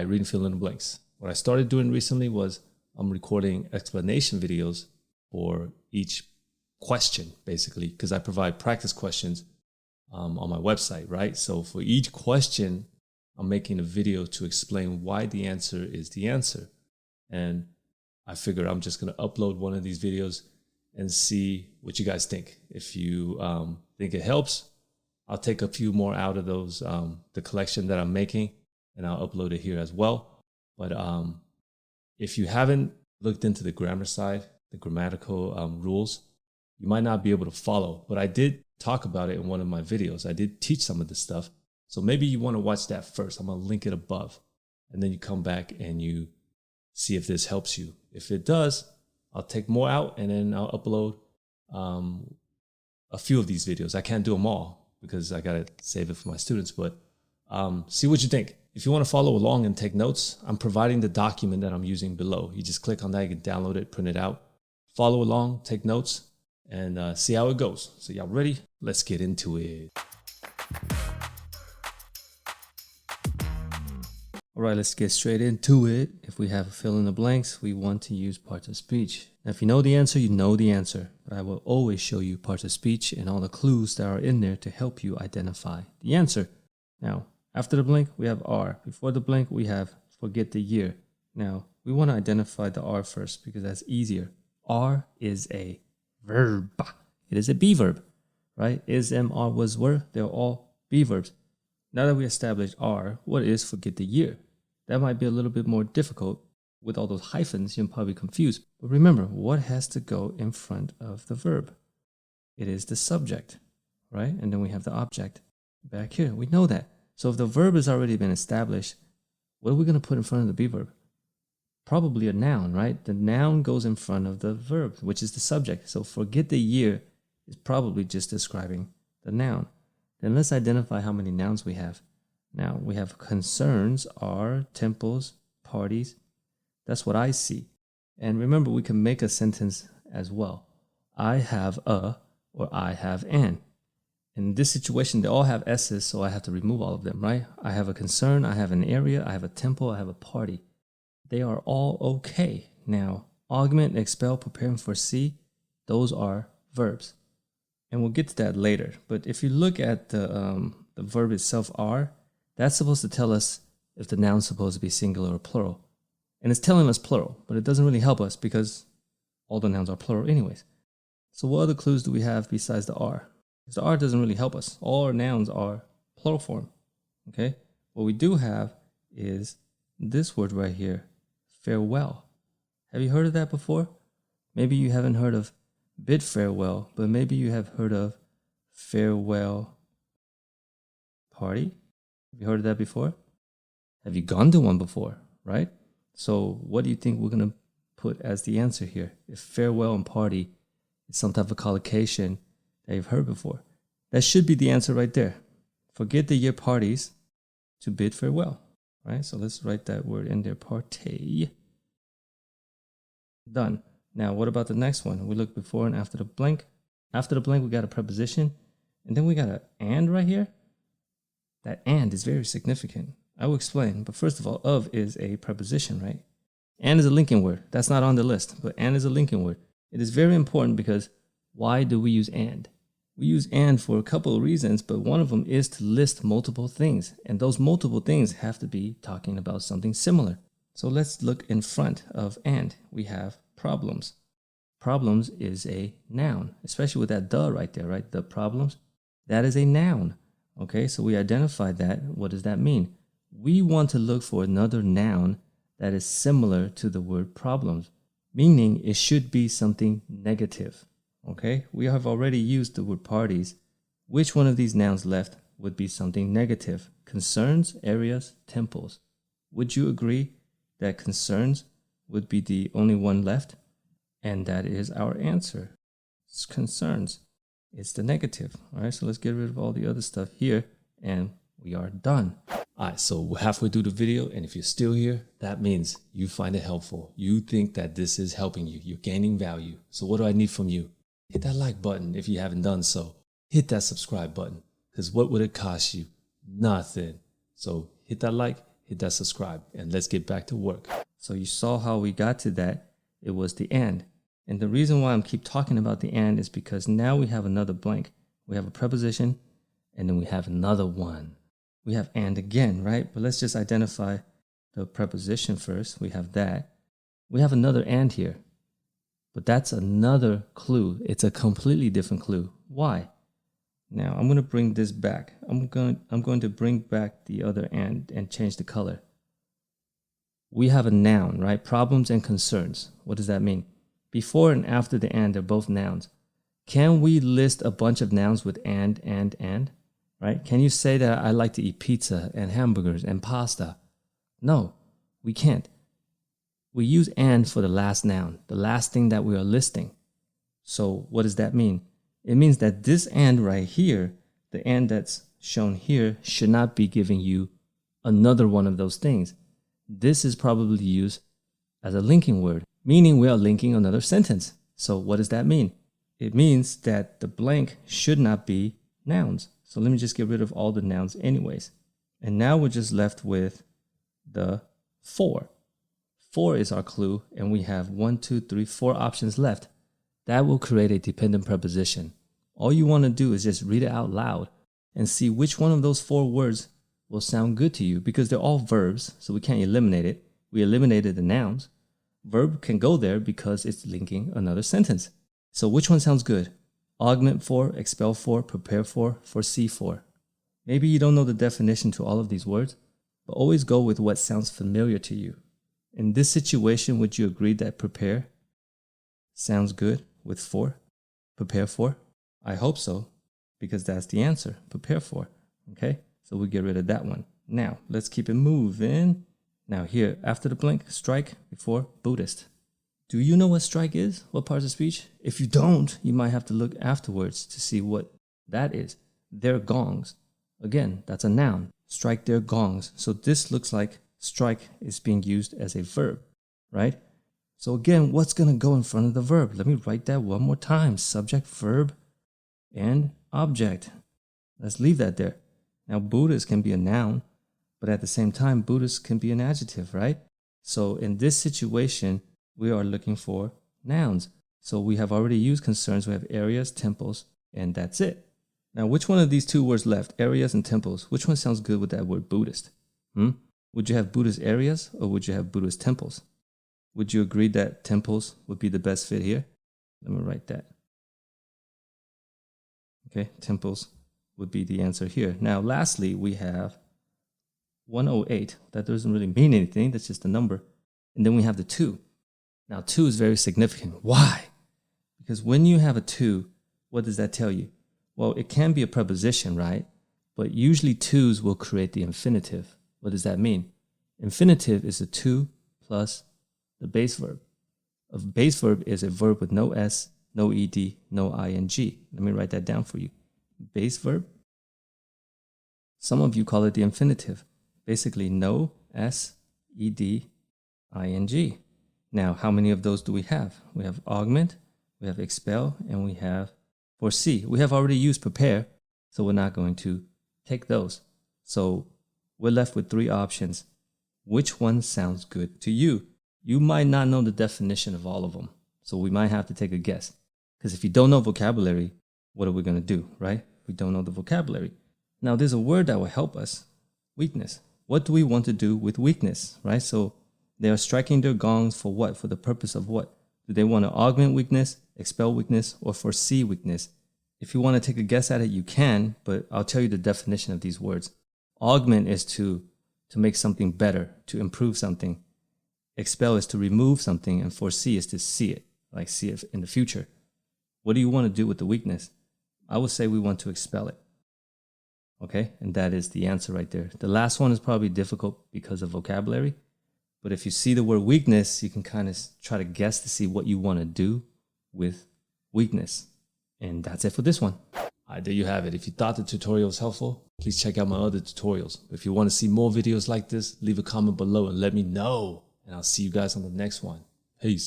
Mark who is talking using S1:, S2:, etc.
S1: read and fill in the blanks. What I started doing recently was I'm recording explanation videos for each question, basically, because I provide practice questions on my website, right? So for each question, I'm making a video to explain why the answer is the answer. And I figured I'm just going to upload one of these videos and see what you guys think. If you think it helps, I'll take a few more out of those, the collection that I'm making, and I'll upload it here as well. But if you haven't looked into the grammar side, the grammatical rules, you might not be able to follow. But I did talk about it in one of my videos. I did teach some of this stuff. So maybe you want to watch that first. I'm going to link it above. And then you come back and you see if this helps you. If it does, I'll take more out and then I'll upload a few of these videos. I can't do them all because I got to save it for my students. But see what you think. If you want to follow along and take notes, I'm providing the document that I'm using below. You just click on that, you can download it, print it out, follow along, take notes, and see how it goes. So y'all ready? Let's get into it. All right, let's get straight into it. If we have a fill in the blanks, we want to use parts of speech. Now, if you know the answer, you know the answer. But I will always show you parts of speech and all the clues that are in there to help you identify the answer. Now, after the blank, we have R. Before the blank, we have forget the year. Now, we want to identify the R first because that's easier. R is a verb. It is a be verb, right? Is, am, are, was, were. They're all be verbs. Now that we established R, what is forget the year? That might be a little bit more difficult. With all those hyphens, you're probably confused. But remember, what has to go in front of the verb? It is the subject, right? And then we have the object back here. We know that. So if the verb has already been established, what are we going to put in front of the be verb? Probably a noun, right? The noun goes in front of the verb, which is the subject. So forget the year is probably just describing the noun. Then let's identify how many nouns we have. Now we have concerns, are, temples, parties. That's what I see. And remember, we can make a sentence as well. I have a, or I have an. In this situation, they all have S's, so I have to remove all of them, right? I have a concern, I have an area, I have a temple, I have a party. They are all okay. Now, augment, expel, prepare, and foresee, those are verbs. And we'll get to that later. But if you look at the verb itself, are, that's supposed to tell us if the noun's supposed to be singular or plural. And it's telling us plural, but it doesn't really help us because all the nouns are plural anyways. So what other clues do we have besides the are? Because the R doesn't really help us. All our nouns are plural form, okay? What we do have is this word right here, farewell. Have you heard of that before? Maybe you haven't heard of bid farewell, but maybe you have heard of farewell party. Have you heard of that before? Have you gone to one before, right? So what do you think we're going to put as the answer here? If farewell and party is some type of collocation that you've heard before, that should be the answer right there. Forget the year parties to bid farewell, right? So let's write that word in there, party. Done. Now, what about the next one? We look before and after the blank. After the blank, we got a preposition, and then we got an and right here. That and is very significant. I will explain, but first of all, of is a preposition, right? And is a linking word. That's not on the list, but and is a linking word. It is very important because why do we use and? We use and for a couple of reasons, but one of them is to list multiple things. And those multiple things have to be talking about something similar. So let's look in front of and. We have problems. Problems is a noun, especially with that the right there, right? The problems, that is a noun. Okay, so we identified that. What does that mean? We want to look for another noun that is similar to the word problems, meaning it should be something negative. Okay, we have already used the word parties. Which one of these nouns left would be something negative? Concerns, areas, temples. Would you agree that concerns would be the only one left? And that is our answer. It's concerns. It's the negative. All right, so let's get rid of all the other stuff here and we are done. All right, so we're halfway through the video, and if you're still here, that means you find it helpful. You think that this is helping you. You're gaining value. So what do I need from you? Hit that like button if you haven't done so. Hit that subscribe button, because what would it cost you? Nothing. So hit that like, hit hit that subscribe, and let's get back to work. So you saw how we got to that. It was the and. And the reason why I'm keep talking about the and is because now we have another blank. We have a preposition, and then we have another one. We have and again, right? But let's just identify the preposition first. We have that. We have another and here. But that's another clue. It's a completely different clue. Why? Now I'm going to bring this back. I'm going to bring back the other and change the color. We have a noun, right? Problems and concerns. What does that mean? Before and after the and, they're both nouns. Can we list a bunch of nouns with and, right? Can you say that I like to eat pizza and hamburgers and pasta? No, we can't. We use and for the last noun, the last thing that we are listing. So what does that mean? It means that this and right here, the and that's shown here, should not be giving you another one of those things. This is probably used as a linking word, meaning we are linking another sentence. So what does that mean? It means that the blank should not be nouns. So let me just get rid of all the nouns anyways. And now we're just left with the for. For is our clue, and we have 1, 2, 3, 4 options left. That will create a dependent preposition. All you want to do is just read it out loud and see which one of those 4 words will sound good to you, because they're all verbs, so we can't eliminate it. We eliminated the nouns. Verb can go there because it's linking another sentence. So which one sounds good? Augment for, expel for, prepare for, foresee for. Maybe you don't know the definition to all of these words, but always go with what sounds familiar to you. In this situation, would you agree that prepare sounds good with for? Prepare for? I hope so, because that's the answer. Prepare for. Okay, so we get rid of that one. Now, let's keep it moving. Now here, after the blank, strike before Buddhist. Do you know what strike is? What parts of speech? If you don't, you might have to look afterwards to see what that is. Their gongs. Again, that's a noun. Strike their gongs. So this looks like strike is being used as a verb, right? So again, what's going to go in front of the verb? Let me write that one more time. Subject, verb, and object. Let's leave that there. Now, Buddhist can be a noun, but at the same time, Buddhist can be an adjective, right? So in this situation, we are looking for nouns. So we have already used concerns. We have areas, temples, and that's it. Now, which one of these 2 words left, areas and temples, which one sounds good with that word Buddhist? Would you have Buddhist areas or would you have Buddhist temples? Would you agree that temples would be the best fit here? Let me write that. Okay, temples would be the answer here. Now, lastly, we have 108. That doesn't really mean anything. That's just a number. And then we have the 2. Now, 2 is very significant. Why? Because when you have a 2, what does that tell you? Well, it can be a preposition, right? But usually 2s will create the infinitive. What does that mean? Infinitive is a 2 plus the base verb. A base verb is a verb with no S, no ED, no ING. Let me write that down for you. Base verb. Some of you call it the infinitive. Basically, no S, ED, ING. Now, how many of those do we have? We have augment, we have expel, and we have foresee. We have already used prepare, so we're not going to take those. So we're left with 3 options. Which one sounds good to you? You might not know the definition of all of them, so we might have to take a guess. Because if you don't know vocabulary, what are we going to do, right? We don't know the vocabulary. Now, there's a word that will help us. Weakness. What do we want to do with weakness, right? So they are striking their gongs for what? For the purpose of what? Do they want to augment weakness, expel weakness, or foresee weakness? If you want to take a guess at it, you can, but I'll tell you the definition of these words. Augment is to make something better, to improve something. Expel is to remove something, and foresee is to see it, like see it in the future. What do you want to do with the weakness? I would say we want to expel it. Okay, and that is the answer right there. The last one is probably difficult because of vocabulary, but if you see the word weakness, you can kind of try to guess to see what you want to do with weakness. And that's it for this one. All right, there you have it. If you thought the tutorial was helpful, please check out my other tutorials. If you want to see more videos like this, leave a comment below and let me know. And I'll see you guys on the next one. Peace.